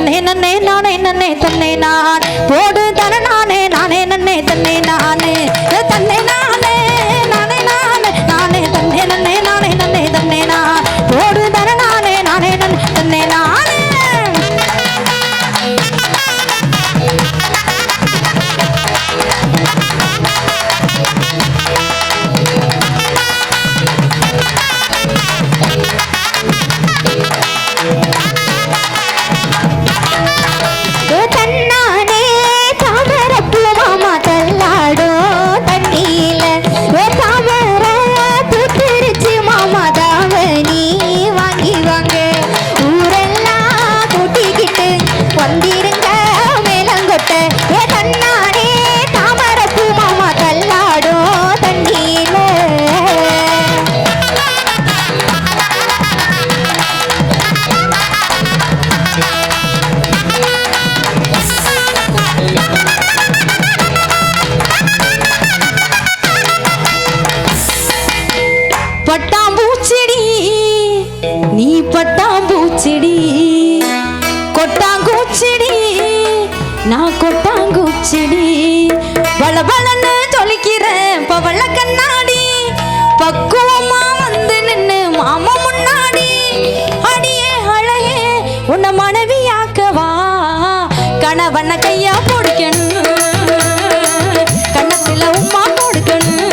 தன்னை நன்னே நானே நன்னே தன்னை நான் போடு தர நானே நானே நன்னே தன்னை நானே தன்னை நானே நானே நானே நானே தன்னை நன்னே நானே நன்னே தன்னை நான் போடு தர நானே நானே நன்னே தன்னை நானே பட்டாம்பூச்செடி நீ பட்டாம்பூச்செடி கொட்டாங்கூச்செடி நான் கொட்டாங்கூச்செடி பலபலன்னு ஜொலிக்கிறேன் பவள கண்ணாடி பக்குவமா வந்து நின்னு மாமா முன்னாடி அடியே அழகே உன்னை மனைவியாக்கவா கணவன கையா பிடிக்கணும் கண்ணத்துல உமா கொடுக்கணும்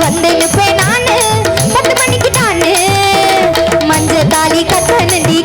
வந்து நிப்பேன் நானு 10 மணிக்கு நானு மஞ்ச தாலி கட்ட நந்தி